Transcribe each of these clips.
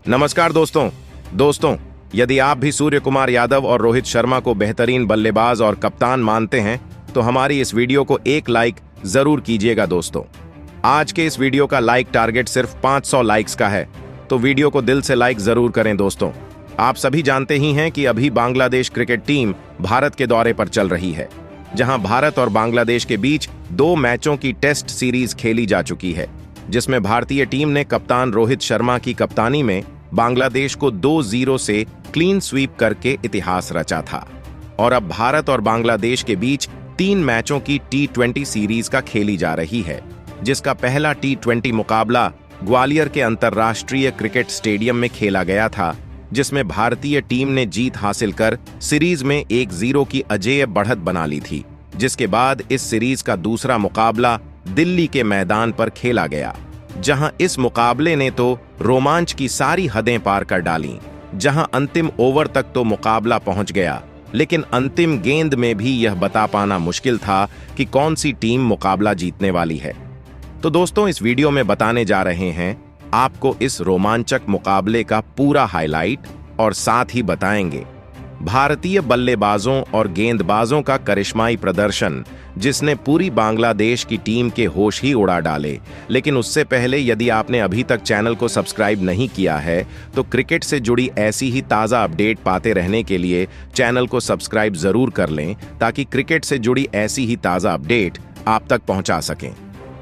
नमस्कार दोस्तों, यदि आप भी सूर्य कुमार यादव और रोहित शर्मा को बेहतरीन बल्लेबाज और कप्तान मानते हैं तो हमारी इस वीडियो को एक लाइक जरूर कीजिएगा दोस्तों। आज के इस वीडियो का लाइक टारगेट सिर्फ 500 लाइक्स का है, तो वीडियो को दिल से लाइक जरूर करें दोस्तों। आप सभी जानते ही हैं कि अभी बांग्लादेश क्रिकेट टीम भारत के दौरे पर चल रही है, जहां भारत और बांग्लादेश के बीच 2 मैचों की टेस्ट सीरीज खेली जा चुकी है, जिसमें भारतीय टीम ने कप्तान रोहित शर्मा की कप्तानी में बांग्लादेश को 2-0 से क्लीन स्वीप करके इतिहास रचा था। और अब भारत और बांग्लादेश के बीच 3 मैचों की T20 सीरीज का खेली जा रही है, जिसका पहला T20 मुकाबला ग्वालियर के अंतर्राष्ट्रीय क्रिकेट स्टेडियम में खेला गया था, जिसमें भारतीय टीम ने जीत हासिल कर सीरीज में 1-0 की अजेय बढ़त बना ली थी। जिसके बाद इस सीरीज का दूसरा मुकाबला दिल्ली के मैदान पर खेला गया, जहां इस मुकाबले ने तो रोमांच की सारी हदें पार कर डालीं, जहां अंतिम ओवर तक तो मुकाबला पहुंच गया, लेकिन अंतिम गेंद में भी यह बता पाना मुश्किल था कि कौन सी टीम मुकाबला जीतने वाली है। तो दोस्तों, इस वीडियो में बताने जा रहे हैं आपको इस रोमांचक मुकाबले का पूरा हाईलाइट, और साथ ही बताएंगे भारतीय बल्लेबाजों और गेंदबाजों का करिश्माई प्रदर्शन, जिसने पूरी बांग्लादेश की टीम के होश ही उड़ा डाले। लेकिन उससे पहले, यदि आपने अभी तक चैनल को सब्सक्राइब नहीं किया है तो क्रिकेट से जुड़ी ऐसी ही ताज़ा अपडेट पाते रहने के लिए चैनल को सब्सक्राइब जरूर कर लें, ताकि क्रिकेट से जुड़ी ऐसी ही ताज़ा अपडेट आप तक पहुंचा सकें।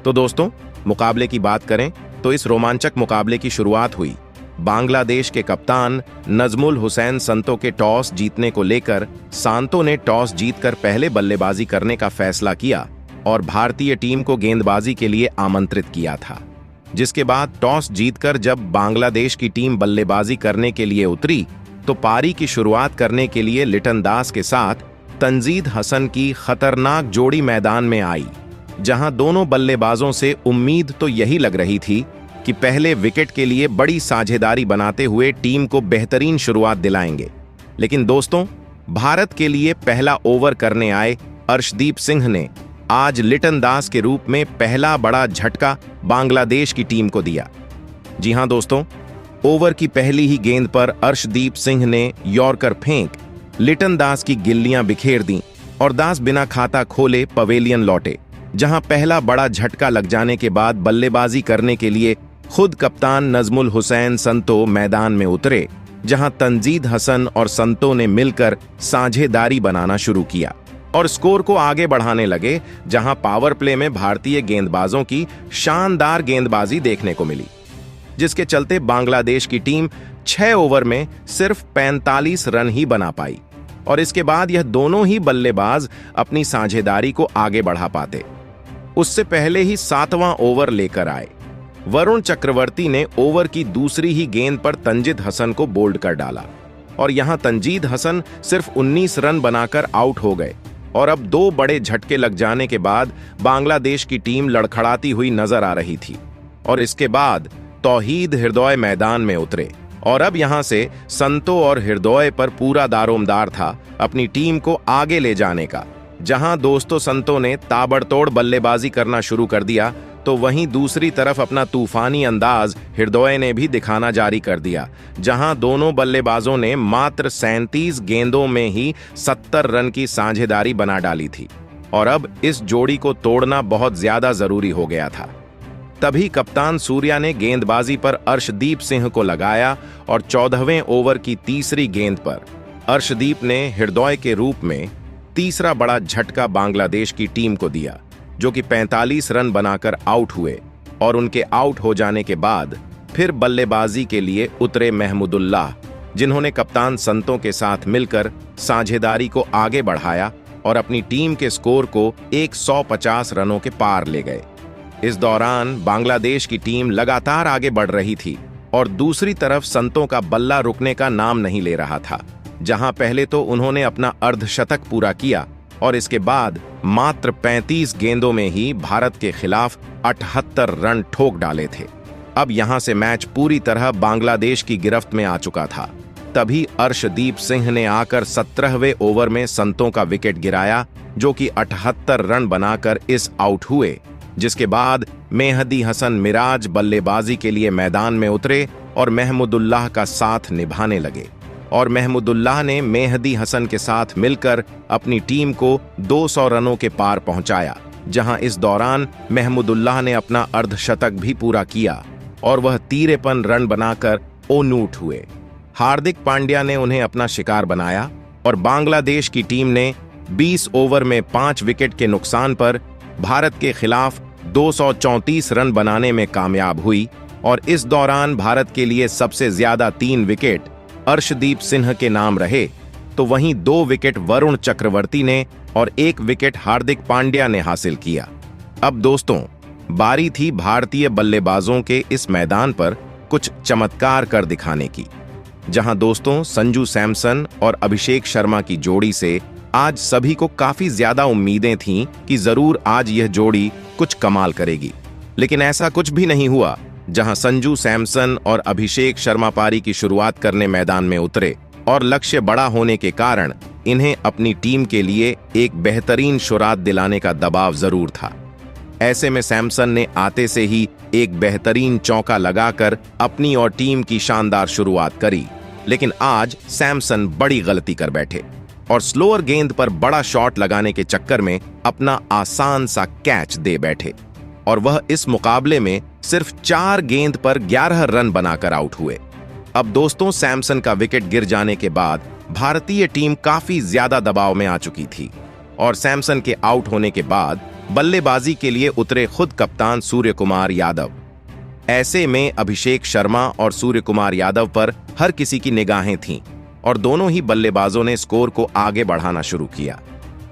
तो दोस्तों, मुकाबले की बात करें तो इस रोमांचक मुकाबले की शुरुआत हुई बांग्लादेश के कप्तान नजमुल हुसैन संतो के टॉस जीतने को लेकर। सांतो ने टॉस जीतकर पहले बल्लेबाजी करने का फैसला किया और भारतीय टीम को गेंदबाजी के लिए आमंत्रित किया था। जिसके बाद टॉस जीतकर जब बांग्लादेश की टीम बल्लेबाजी करने के लिए उतरी तो पारी की शुरुआत करने के लिए लिटन दास के साथ तंजीद हसन की खतरनाक जोड़ी मैदान में आई, जहां दोनों बल्लेबाजों से उम्मीद तो यही लग रही थी कि पहले विकेट के लिए बड़ी साझेदारी बनाते हुए टीम को बेहतरीन शुरुआत दिलाएंगे। लेकिन दोस्तों, भारत के लिए पहला ओवर करने आए अर्शदीप सिंह ने आज लिटन दास के रूप में पहला बड़ा झटका बांग्लादेश की टीम को दिया। जी हां दोस्तों, ओवर की पहली ही गेंद पर अर्शदीप सिंह ने यॉर्कर फेंक लिटन दास की गिल्लियां बिखेर दी और दास बिना खाता खोले पवेलियन लौटे, जहां पहला बड़ा झटका लग जाने के बाद बल्लेबाजी करने के लिए खुद कप्तान नजमुल हुसैन संतो मैदान में उतरे, जहां तंजीद हसन और संतो ने मिलकर साझेदारी बनाना शुरू किया और स्कोर को आगे बढ़ाने लगे, जहां पावर प्ले में भारतीय गेंदबाजों की शानदार गेंदबाजी देखने को मिली, जिसके चलते बांग्लादेश की टीम 6 ओवर में सिर्फ 45 रन ही बना पाई। और इसके बाद यह दोनों ही बल्लेबाज अपनी साझेदारी को आगे बढ़ा पाते। उससे पहले ही 7वां ओवर लेकर आए वरुण चक्रवर्ती ने ओवर की दूसरी ही गेंद पर तंजीद हसन को बोल्ड कर डाला और यहां तंजीद हसन सिर्फ 19 रन बनाकर आउट हो गए। और अब 2 बड़े झटके लग जाने के बाद बांग्लादेश की टीम लड़खड़ाती हुई नजर आ रही थी। और इसके बाद तौहीद हृदय मैदान में उतरे और अब यहां से संतो और हृदय पर पूरा दारोमदार था अपनी टीम को आगे ले जाने का। जहां दोस्तों संतो ने ताबड़तोड़ बल्लेबाजी करना शुरू कर दिया, तो वहीं दूसरी तरफ अपना तूफानी अंदाज हृदय ने भी दिखाना जारी कर दिया, जहां दोनों बल्लेबाजों ने मात्र 37 गेंदों में ही 70 रन की साझेदारी बना डाली थी। और अब इस जोड़ी को तोड़ना बहुत ज्यादा जरूरी हो गया था। तभी कप्तान सूर्या ने गेंदबाजी पर अर्शदीप सिंह को लगाया और 14वें ओवर की तीसरी गेंद पर अर्शदीप ने हृदय के रूप में तीसरा बड़ा झटका बांग्लादेश की टीम को दिया, जो कि 45 रन बनाकर आउट हुए। और उनके आउट हो जाने के बाद फिर बल्लेबाजी के लिए उतरे महमूदुल्लाह, जिन्होंने कप्तान संतो के साथ मिलकर साझेदारी को आगे बढ़ाया और अपनी टीम के स्कोर को 150 रनों के पार ले गए। इस दौरान बांग्लादेश की टीम लगातार आगे बढ़ रही थी और दूसरी तरफ संतो का बल्ला रुकने का नाम नहीं ले रहा था, जहां पहले तो उन्होंने अपना अर्धशतक पूरा किया और इसके बाद मात्र 35 गेंदों में ही भारत के खिलाफ 78 रन ठोक डाले थे। अब यहां से मैच पूरी तरह बांग्लादेश की गिरफ्त में आ चुका था। तभी अर्शदीप सिंह ने आकर 17वें ओवर में संतों का विकेट गिराया, जो कि 78 रन बनाकर इस आउट हुए, जिसके बाद मेहदी हसन मिराज बल्लेबाजी के लिए मैदान में उतरे और महमूदुल्लाह का साथ निभाने लगे और महमूदुल्लाह ने मेहदी हसन के साथ मिलकर अपनी टीम को 200 रनों के पार पहुंचाया, जहां इस दौरान महमूदुल्लाह ने अपना अर्धशतक भी पूरा किया और वह 53 रन बनाकर ओनूट हुए। हार्दिक पांड्या ने उन्हें अपना शिकार बनाया और बांग्लादेश की टीम ने 20 ओवर में 5 विकेट के नुकसान पर भारत के खिलाफ 234 रन बनाने में कामयाब हुई और इस दौरान भारत के लिए सबसे ज्यादा 3 विकेट अर्शदीप सिंह के नाम रहे, तो वहीं 2 विकेट वरुण चक्रवर्ती ने और 1 विकेट हार्दिक पांड्या ने हासिल किया। अब दोस्तों, बारी थी भारतीय बल्लेबाजों के इस मैदान पर कुछ चमत्कार कर दिखाने की, जहां दोस्तों संजू सैमसन और अभिषेक शर्मा की जोड़ी से आज सभी को काफी ज्यादा उम्मीदें थीं कि जरूर आज यह जोड़ी कुछ कमाल करेगी, लेकिन ऐसा कुछ भी नहीं हुआ। जहां संजू सैमसन और अभिषेक शर्मा पारी की शुरुआत करने मैदान में उतरे और लक्ष्य बड़ा होने के कारण इन्हें अपनी टीम के लिए एक बेहतरीन शुरुआत दिलाने का दबाव जरूर था। ऐसे में सैमसन ने आते से ही एक बेहतरीन चौका लगाकर अपनी और टीम की शानदार शुरुआत करी, लेकिन आज सैमसन बड़ी गलती कर बैठे और स्लोअर गेंद पर बड़ा शॉट लगाने के चक्कर में अपना आसान सा कैच दे बैठे और वह इस मुकाबले में सिर्फ 4 गेंद पर 11 रन बनाकर आउट हुए। अब दोस्तों, सैमसन का विकेट गिर जाने के बाद भारतीय टीम काफी ज्यादा दबाव में आ चुकी थी और सैमसन के आउट होने के बाद बल्लेबाजी के लिए उतरे खुद कप्तान सूर्यकुमार यादव। ऐसे में अभिषेक शर्मा और सूर्यकुमार यादव पर हर किसी की निगाहें थीं और दोनों ही बल्लेबाजों ने स्कोर को आगे बढ़ाना शुरू किया।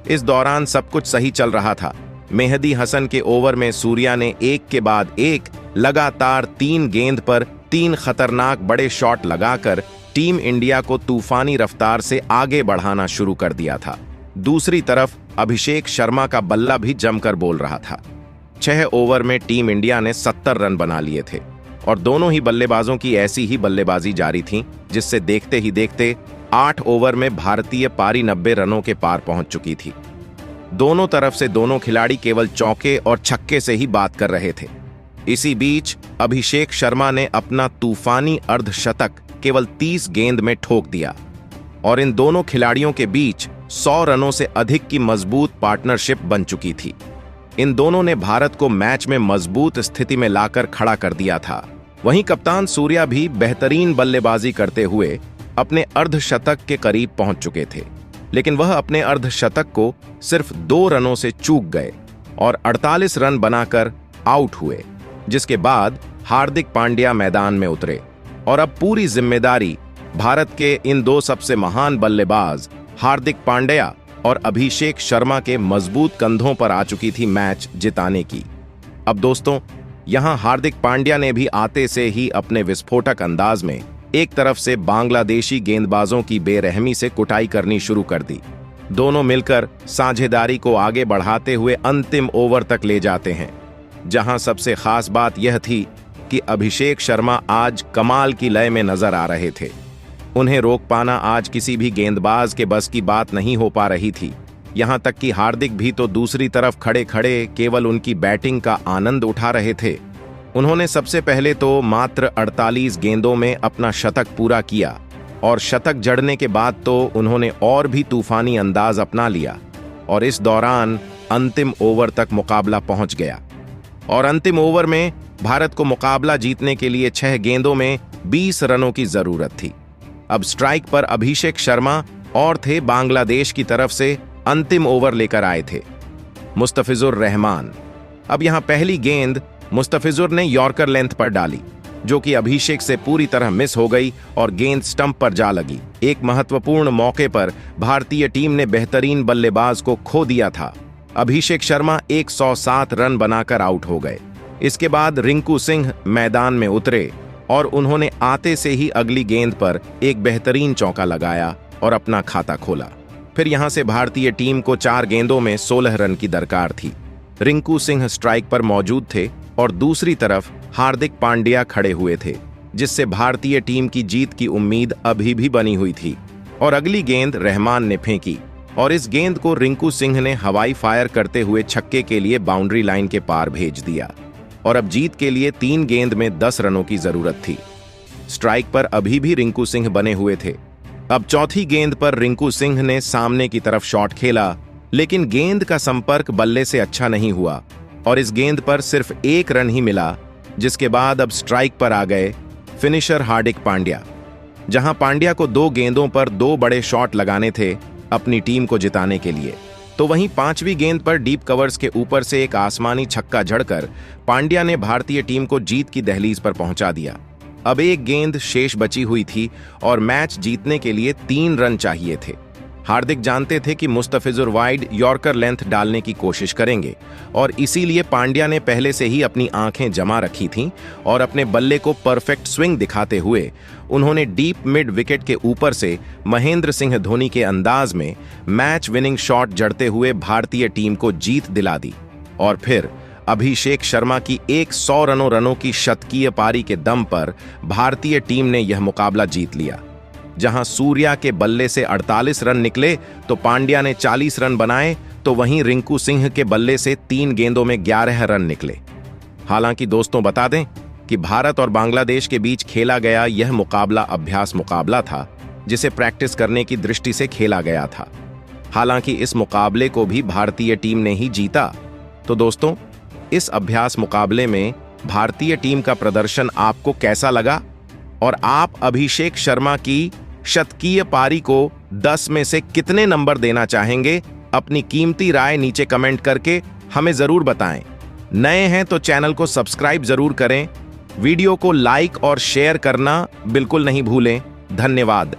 इस दौरान सब कुछ सही चल रहा था। मेहदी हसन के ओवर में सूर्या ने एक के बाद एक लगातार 3 गेंद पर 3 खतरनाक बड़े शॉट लगाकर टीम इंडिया को तूफानी रफ्तार से आगे बढ़ाना शुरू कर दिया था। दूसरी तरफ अभिषेक शर्मा का बल्ला भी जमकर बोल रहा था। 6 ओवर में टीम इंडिया ने 70 रन बना लिए थे और दोनों ही बल्लेबाजों की ऐसी ही बल्लेबाजी जारी थी, जिससे देखते ही देखते 8 ओवर में भारतीय पारी 90 रनों के पार पहुंच चुकी थी। दोनों तरफ से दोनों खिलाड़ी केवल चौके और छक्के से ही बात कर रहे थे। इसी बीच अभिषेक शर्मा ने अपना तूफानी अर्धशतक केवल 30 गेंद में ठोक दिया और इन दोनों खिलाड़ियों के बीच 100 रनों से अधिक की मजबूत पार्टनरशिप बन चुकी थी। इन दोनों ने भारत को मैच में मजबूत स्थिति में लाकर खड़ा कर दिया था। वहीं कप्तान सूर्या भी बेहतरीन बल्लेबाजी करते हुए अपने अर्धशतक के करीब पहुंच चुके थे, लेकिन वह अपने अर्धशतक को सिर्फ 2 रनों से चूक गए और 48 रन बनाकर आउट हुए, जिसके बाद हार्दिक पांड्या मैदान में उतरे और अब पूरी जिम्मेदारी भारत के इन 2 सबसे महान बल्लेबाज हार्दिक पांड्या और अभिषेक शर्मा के मजबूत कंधों पर आ चुकी थी मैच जिताने की। अब दोस्तों, यहां हार्दिक पांड्या ने भी आते से ही अपने विस्फोटक अंदाज में एक तरफ से बांग्लादेशी गेंदबाजों की बेरहमी से कुटाई करनी शुरू कर दी। दोनों मिलकर साझेदारी को आगे बढ़ाते हुए अंतिम ओवर तक ले जाते हैं, जहां सबसे खास बात यह थी कि अभिषेक शर्मा आज कमाल की लय में नजर आ रहे थे। उन्हें रोक पाना आज किसी भी गेंदबाज के बस की बात नहीं हो पा रही थी। यहां तक कि हार्दिक भी तो दूसरी तरफ खड़े खड़े केवल उनकी बैटिंग का आनंद उठा रहे थे। उन्होंने सबसे पहले तो मात्र 48 गेंदों में अपना शतक पूरा किया और शतक जड़ने के बाद तो उन्होंने और भी तूफानी अंदाज अपना लिया और इस दौरान अंतिम ओवर तक मुकाबला पहुंच गया और अंतिम ओवर में भारत को मुकाबला जीतने के लिए 6 गेंदों में 20 रनों की जरूरत थी। अब स्ट्राइक पर अभिषेक शर्मा और थे बांग्लादेश की तरफ से अंतिम ओवर लेकर आए थे मुस्तफिजुर रहमान। अब यहां पहली गेंद मुस्तफिजुर ने यॉर्कर लेंथ पर डाली, जो कि अभिषेक से पूरी तरह मिस हो गई और गेंद स्टंप पर जा लगी। एक महत्वपूर्ण मौके पर भारतीय टीम ने बेहतरीन बल्लेबाज को खो दिया था। अभिषेक शर्मा 107 रन बनाकर आउट हो गए। इसके बाद रिंकू सिंह मैदान में उतरे और उन्होंने आते से ही अगली गेंद पर एक बेहतरीन चौका लगाया और अपना खाता खोला। फिर यहां से भारतीय टीम को 4 गेंदों में 16 रन की दरकार थी। रिंकू सिंह स्ट्राइक पर मौजूद थे और दूसरी तरफ हार्दिक पांड्या खड़े हुए थे, जिससे भारतीय टीम की जीत की उम्मीद अभी भी बनी हुई थी। और अगली गेंद रहमान ने फेंकी और इस गेंद को रिंकू सिंह ने हवाई फायर करते हुए छक्के के लिए बाउंड्री लाइन के पार भेज दिया और अब जीत के लिए 3 गेंद में 10 रनों की जरूरत थी। स्ट्राइक पर अभी भी रिंकू सिंह बने हुए थे। अब चौथी गेंद पर रिंकू सिंह ने सामने की तरफ शॉट खेला, लेकिन गेंद का संपर्क बल्ले से अच्छा नहीं हुआ और इस गेंद पर सिर्फ 1 रन ही मिला, जिसके बाद अब स्ट्राइक पर आ गए फिनिशर हार्दिक पांड्या। जहां पांड्या को 2 गेंदों पर 2 बड़े शॉट लगाने थे अपनी टीम को जिताने के लिए, तो वहीं 5वीं गेंद पर डीप कवर्स के ऊपर से एक आसमानी छक्का जड़कर पांड्या ने भारतीय टीम को जीत की दहलीज पर पहुंचा दिया। अब 1 गेंद शेष बची हुई थी और मैच जीतने के लिए 3 रन चाहिए थे। हार्दिक जानते थे कि मुस्तफिजुर वाइड यॉर्कर लेंथ डालने की कोशिश करेंगे और इसीलिए पांड्या ने पहले से ही अपनी आंखें जमा रखी थीं और अपने बल्ले को परफेक्ट स्विंग दिखाते हुए उन्होंने डीप मिड विकेट के ऊपर से महेंद्र सिंह धोनी के अंदाज में मैच विनिंग शॉट जड़ते हुए भारतीय टीम को जीत दिला दी। और फिर अभिषेक शर्मा की 100 रनों की शतकीय पारी के दम पर भारतीय टीम ने यह मुकाबला जीत लिया। जहां सूर्या के बल्ले से 48 रन निकले तो पांड्या ने 40 रन बनाए, तो वहीं रिंकू सिंह के बल्ले से 3 गेंदों में 11 रन निकले। हालांकि दोस्तों बता दें कि भारत और बांग्लादेश के बीच खेला गया यह मुकाबला अभ्यास मुकाबला था, जिसे प्रैक्टिस करने की दृष्टि से खेला गया था। हालांकि इस मुकाबले को भी भारतीय टीम ने ही जीता। तो दोस्तों, इस अभ्यास मुकाबले में भारतीय टीम का प्रदर्शन आपको कैसा लगा और आप अभिषेक शर्मा की शतकीय पारी को 10 में से कितने नंबर देना चाहेंगे? अपनी कीमती राय नीचे कमेंट करके हमें जरूर बताएं। नए हैं तो चैनल को सब्सक्राइब जरूर करें। वीडियो को लाइक और शेयर करना बिल्कुल नहीं भूलें। धन्यवाद।